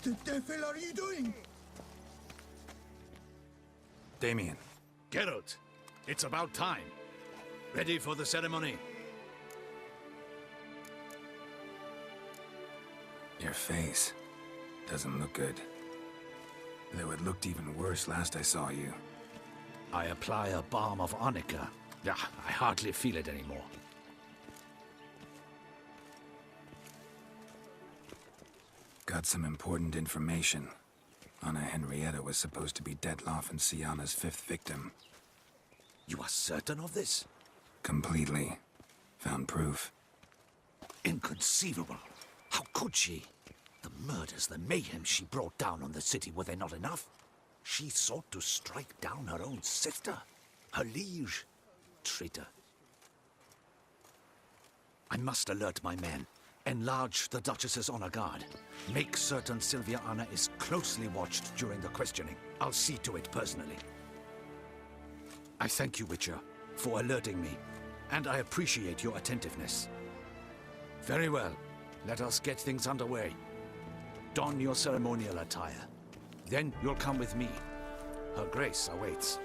the devil are you doing? Damien. Geralt, it's about time. Ready for the ceremony? Your face doesn't look good. Though it looked even worse last I saw you. I apply a balm of arnica. I hardly feel it anymore. Got some important information. Anna Henrietta was supposed to be Detloff and Syanna's 5th victim. You are certain of this? Completely. Found proof. Inconceivable. How could she? The murders, the mayhem she brought down on the city, were they not enough? She sought to strike down her own sister, her liege. Traitor. I must alert my men. Enlarge the Duchess's honor guard. Make certain Sylvia Anna is closely watched during the questioning. I'll see to it personally. I thank you, Witcher, for alerting me, and I appreciate your attentiveness. Very well. Let us get things underway. Don your ceremonial attire. Then you'll come with me. Her Grace awaits.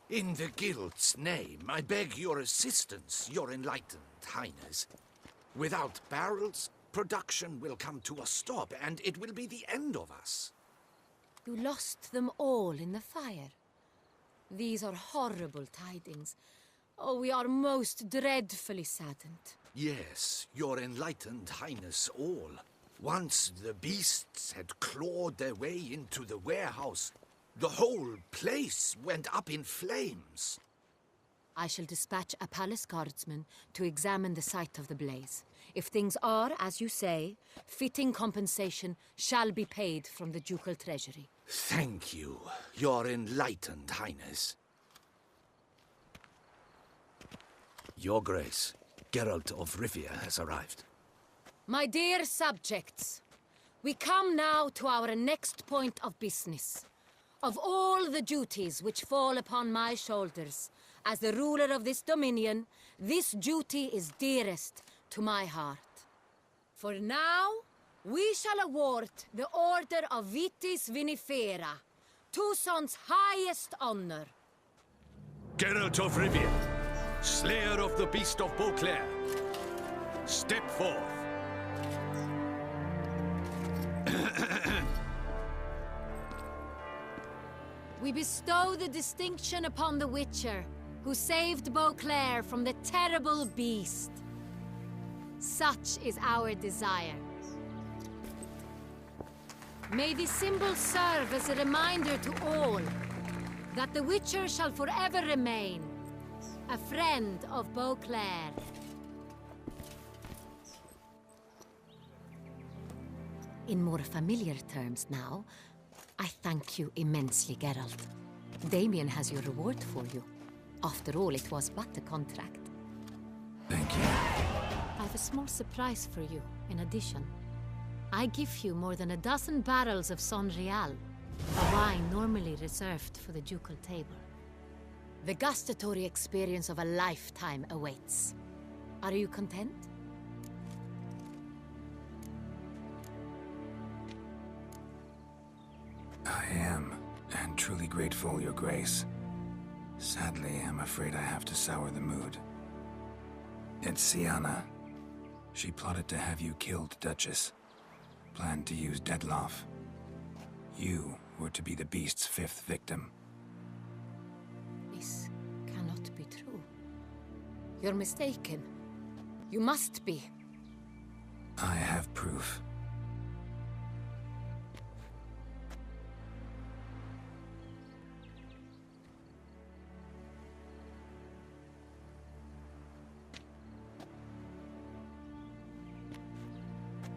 In the Guild's name, I beg your assistance, your enlightened highness. Without barrels, production will come to a stop, and it will be the end of us. You lost them all in the fire. These are horrible tidings. Oh, we are most dreadfully saddened. Yes, your enlightened highness all. Once the beasts had clawed their way into the warehouse, the whole place went up in flames. I shall dispatch a palace guardsman to examine the site of the blaze. If things are, as you say, fitting compensation shall be paid from the ducal treasury. Thank you, your enlightened highness. Your Grace, Geralt of Rivia has arrived. My dear subjects, we come now to our next point of business. Of all the duties which fall upon my shoulders, as the ruler of this dominion, this duty is dearest to my heart. For now, we shall award the Order of Vitis Vinifera, Tucson's highest honor. Geralt of Rivia, slayer of the beast of Beauclair, step forth. We bestow the distinction upon the Witcher, who saved Beauclair from the terrible beast. Such is our desire. May this symbol serve as a reminder to all that the Witcher shall forever remain a friend of Beauclair. In more familiar terms now, I thank you immensely, Geralt. Damien has your reward for you. After all, it was but a contract. Thank you. I have a small surprise for you, in addition. I give you more than a dozen barrels of Son Real, a wine normally reserved for the ducal table. The gustatory experience of a lifetime awaits. Are you content? I am, and truly grateful, Your Grace. Sadly, I'm afraid I have to sour the mood. It's Syanna. She plotted to have you killed, Duchess. Planned to use Detloff. You were to be the beast's 5th victim. This cannot be true. You're mistaken. You must be. I have proof.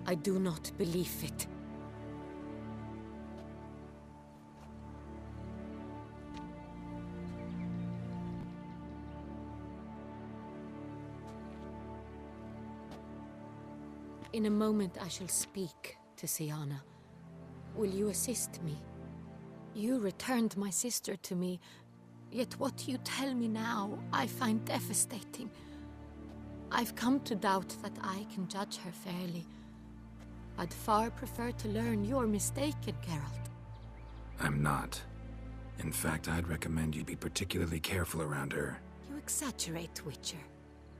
I do not believe it. In a moment I shall speak to Syanna. Will you assist me? You returned my sister to me, yet what you tell me now I find devastating. I've come to doubt that I can judge her fairly. I'd far prefer to learn you're mistaken, Geralt. I'm not. In fact, I'd recommend you be particularly careful around her. You exaggerate, Witcher.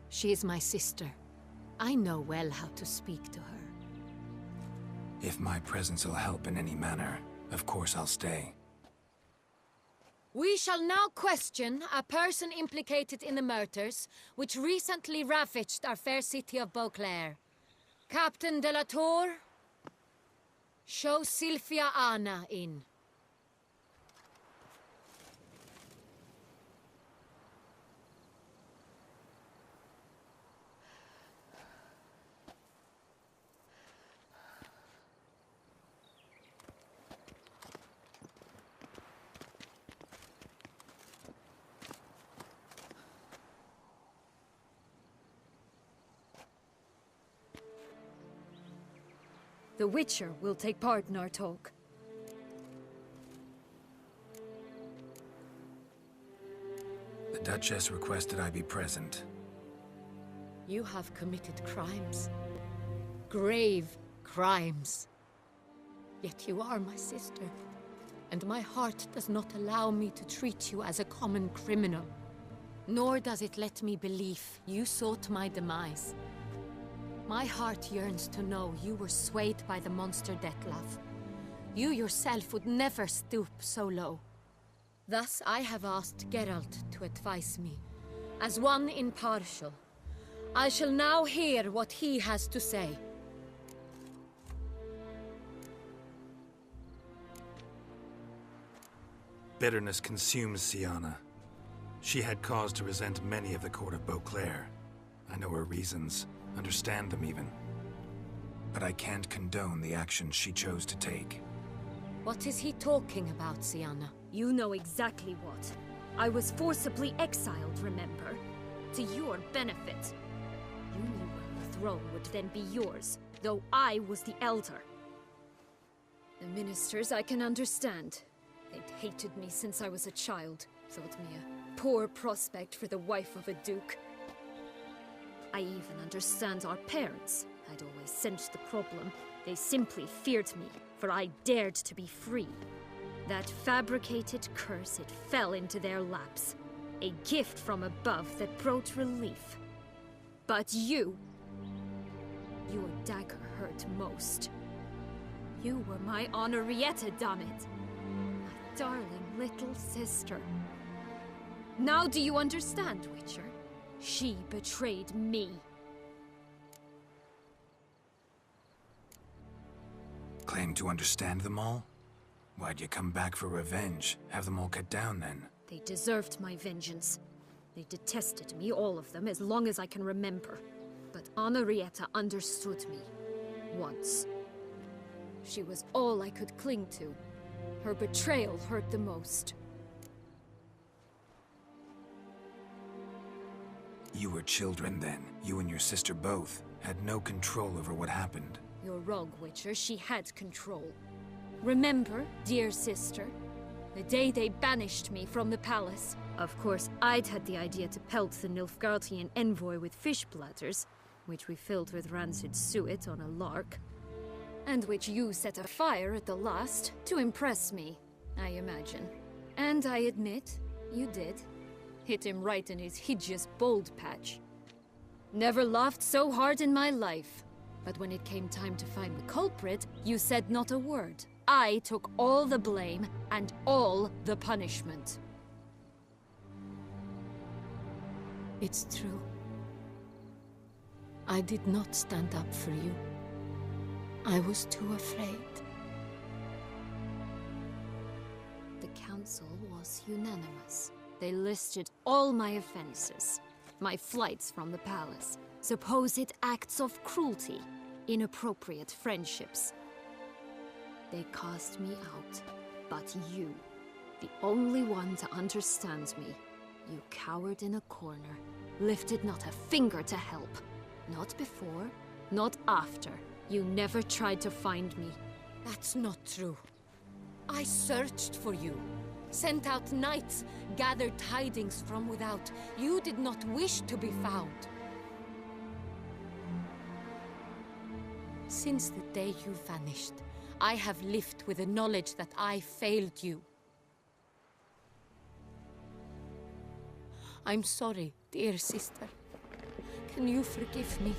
She is my sister. I know well how to speak to her. If my presence will help in any manner, of course I'll stay. We shall now question a person implicated in the murders which recently ravaged our fair city of Beauclair. Captain de la Tour, show Sylvia in. The Witcher will take part in our talk. The Duchess requested I be present. You have committed crimes. Grave crimes. Yet you are my sister, and my heart does not allow me to treat you as a common criminal. Nor does it let me believe you sought my demise. My heart yearns to know you were swayed by the monster Dettlaff. You yourself would never stoop so low. Thus I have asked Geralt to advise me, as one impartial. I shall now hear what he has to say. Bitterness consumes Syanna. She had cause to resent many of the court of Beauclair. I know her reasons, understand them even. But I can't condone the actions she chose to take. What is he talking about, Syanna? You know exactly what. I was forcibly exiled, remember? To your benefit. You knew the throne would then be yours, though I was the elder. The ministers I can understand. They'd hated me since I was a child, thought me a poor prospect for the wife of a duke. I even understand our parents. I'd always sensed the problem. They simply feared me, for I dared to be free. That fabricated curse, it fell into their laps. A gift from above that brought relief. But you... your dagger hurt most. You were my Henrietta, damn it. My darling little sister. Now do you understand, Witcher? She betrayed me. Claim to understand them all? Why'd you come back for revenge? Have them all cut down then? They deserved my vengeance. They detested me, all of them, as long as I can remember. But Henrietta understood me. Once. She was all I could cling to. Her betrayal hurt the most. You were children then. You and your sister both had no control over what happened. You're wrong, Witcher. She had control. Remember, dear sister, the day they banished me from the palace? Of course, I'd had the idea to pelt the Nilfgaardian envoy with fish bladders, which we filled with rancid suet on a lark, and which you set afire at the last to impress me, I imagine. And I admit, you did. Hit him right in his hideous bald patch. Never laughed so hard in my life. But when it came time to find the culprit, you said not a word. I took all the blame and all the punishment. It's true. I did not stand up for you. I was too afraid. The council was unanimous. They listed all my offenses. My flights from the palace. Supposed acts of cruelty. inappropriate friendships. They cast me out, but you, the only one to understand me, you cowered in a corner, lifted not a finger to help. Not before, not after. You never tried to find me. That's not true. I searched for you, sent out knights, gathered tidings from without. You did not wish to be found. Since the day you vanished, I have lived with the knowledge that I failed you. I'm sorry, dear sister. Can you forgive me?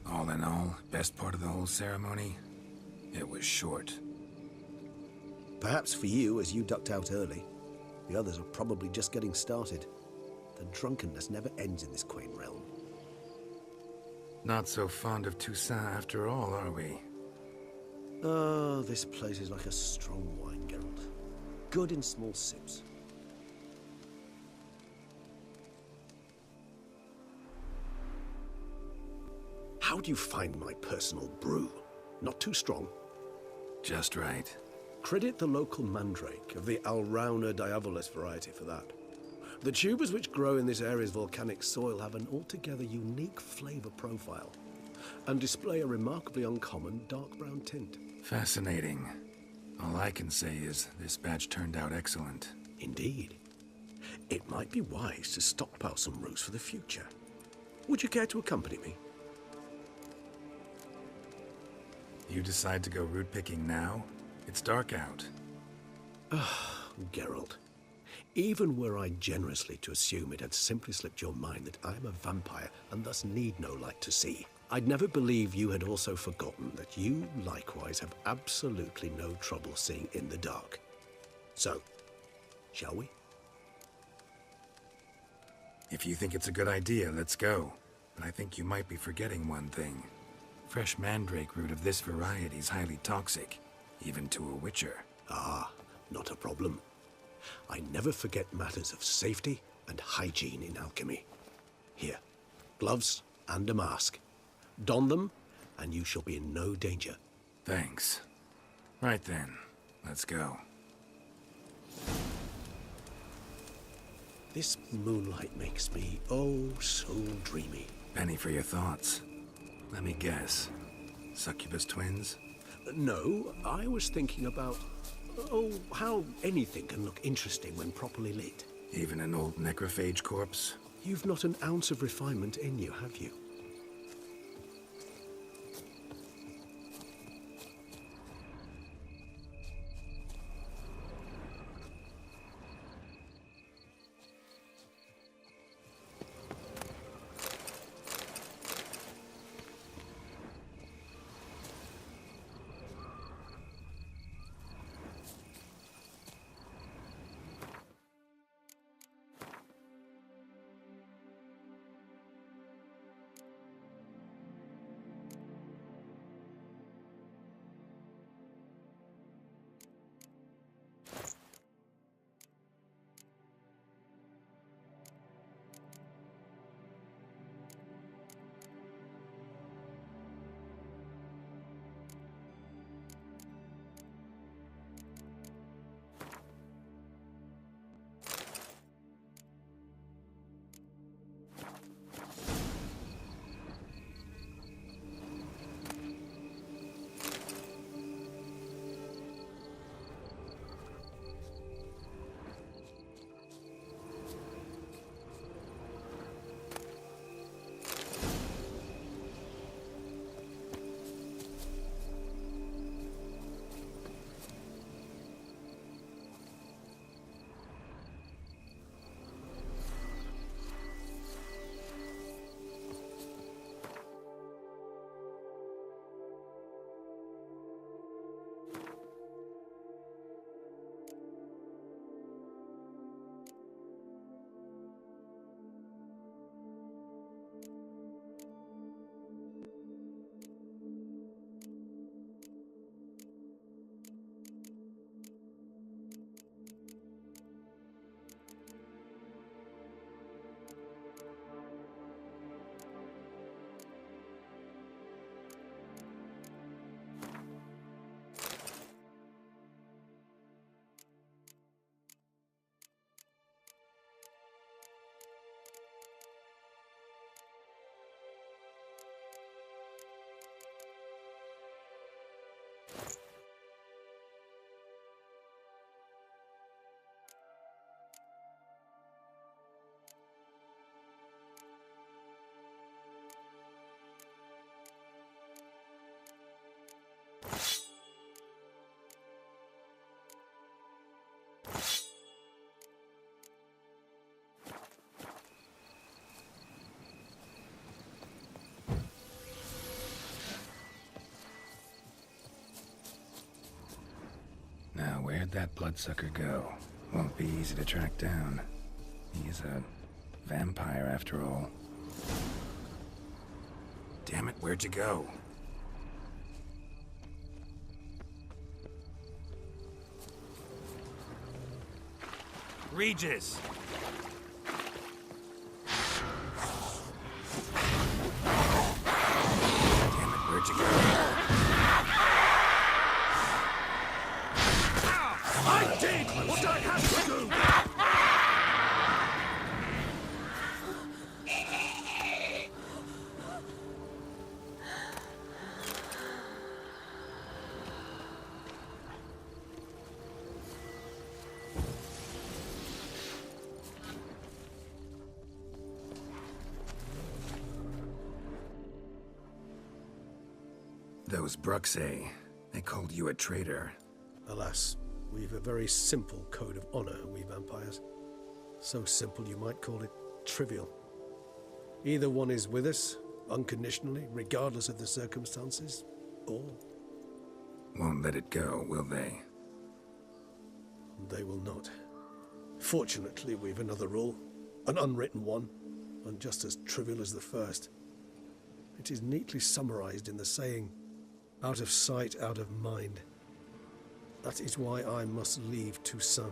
All in all, best part of the whole ceremony? It was short. Perhaps for you, as you ducked out early. The others are probably just getting started. The drunkenness never ends in this quaint realm. Not so fond of Toussaint after all, are we? Oh, this place is like a strong wine, Geralt. Good in small sips. How do you find my personal brew? Not too strong? Just right. Credit the local mandrake of the Alrauna diavolis variety for that. The tubers which grow in this area's volcanic soil have an altogether unique flavor profile and display a remarkably uncommon dark brown tint. Fascinating. All I can say is this batch turned out excellent. Indeed. It might be wise to stockpile some roots for the future. Would you care to accompany me? You decide to go root picking now? It's dark out. Geralt, even were I generously to assume it had simply slipped your mind that I am a vampire and thus need no light to see, I'd never believe you had also forgotten that you likewise have absolutely no trouble seeing in the dark. So, shall we? If you think it's a good idea, let's go. But I think you might be forgetting one thing. Fresh mandrake root of this variety is highly toxic, even to a witcher. Ah, not a problem. I never forget matters of safety and hygiene in alchemy. Here, gloves and a mask. Don them, and you shall be in no danger. Thanks. Right then, let's go. This moonlight makes me, oh, so dreamy. Penny for your thoughts. Let me guess. Succubus twins? No, I was thinking about, oh, how anything can look interesting when properly lit. Even an old necrophage corpse? You've not an ounce of refinement in you, have you? Where'd that bloodsucker go? Won't be easy to track down. He's a vampire after all. Damn it, where'd you go? Regis! Damn it, where'd you go? I did what I had to do! Those Bruxay, they called you a traitor. Alas, we've a very simple code of honor, we vampires. So simple you might call it trivial. Either one is with us, unconditionally, regardless of the circumstances, or Won't let it go, will they? they will not. Fortunately, we've another rule, an unwritten one, and just as trivial as the first. It is neatly summarized in the saying, out of sight, out of mind. That is why I must leave Toussaint.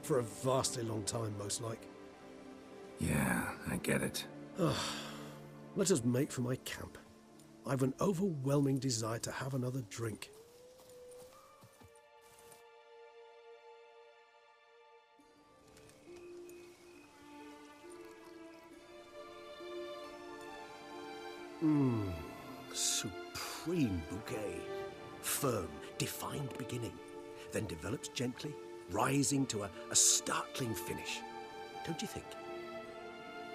For a vastly long time, most like. Yeah, I get it. Let us make for my camp. I've an overwhelming desire to have another drink. Supreme bouquet. Firm, defined beginning, then develops gently, rising to a startling finish. Don't you think?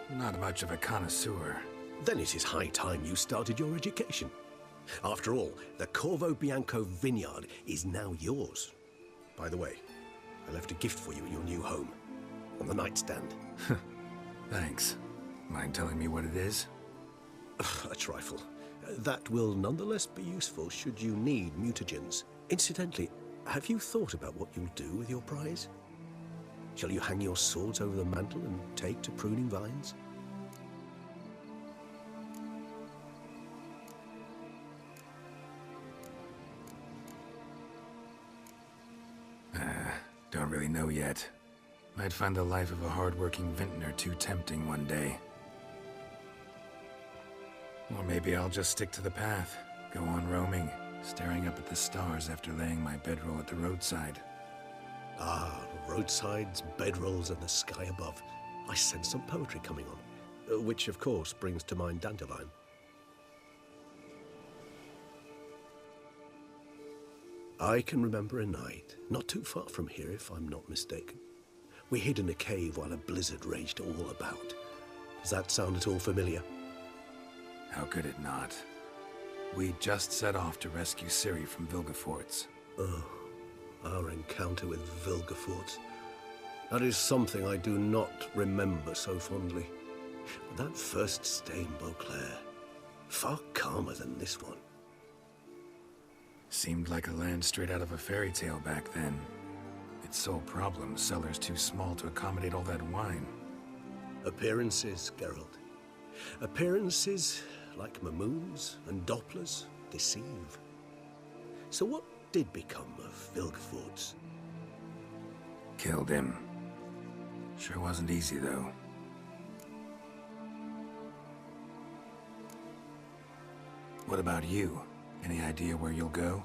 Not much of a connoisseur. Then it is high time you started your education. After all, the Corvo Bianco vineyard is now yours. By the way, I left a gift for you in your new home, on the nightstand. Thanks. Mind telling me what it is? A trifle. That will nonetheless be useful should you need mutagens. Incidentally, have you thought about what you'll do with your prize? Shall you hang your swords over the mantle and take to pruning vines? Don't really know yet. Might find the life of a hard-working vintner too tempting one day. Or maybe I'll just stick to the path, go on roaming, staring up at the stars after laying my bedroll at the roadside. Ah, roadsides, bedrolls, and the sky above. I sense some poetry coming on, which of course brings to mind Dandelion. I can remember a night, not too far from here if I'm not mistaken. We hid in a cave while a blizzard raged all about. Does that sound at all familiar? How could it not? We just set off to rescue Ciri from Vilgefortz. Oh, our encounter with Vilgefortz. That is something I do not remember so fondly. That first stay in Beauclair, far calmer than this one. Seemed like a land straight out of a fairy tale back then. Its sole problem, cellars too small to accommodate all that wine. Appearances, Geralt. Appearances, like Mamoons and Dopplers, deceive. So what did become of Vilgefortz? Killed him. Sure wasn't easy, though. What about you? Any idea where you'll go?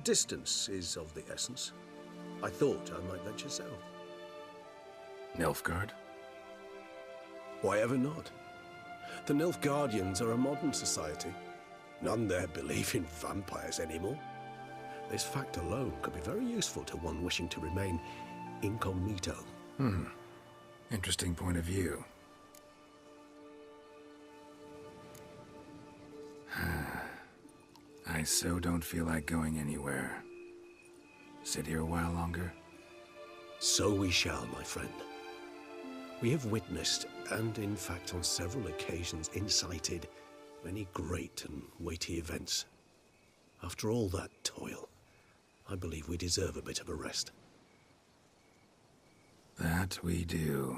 Distance is of the essence. I thought I might venture south. Nilfgaard? Why ever not? The Nilfgaardians are a modern society. None there believe in vampires anymore. This fact alone could be very useful to one wishing to remain incognito. Interesting point of view. I so don't feel like going anywhere. Sit here a while longer? So we shall, my friend. We have witnessed, and in fact on several occasions incited, many great and weighty events. After all that toil, I believe we deserve a bit of a rest. That we do.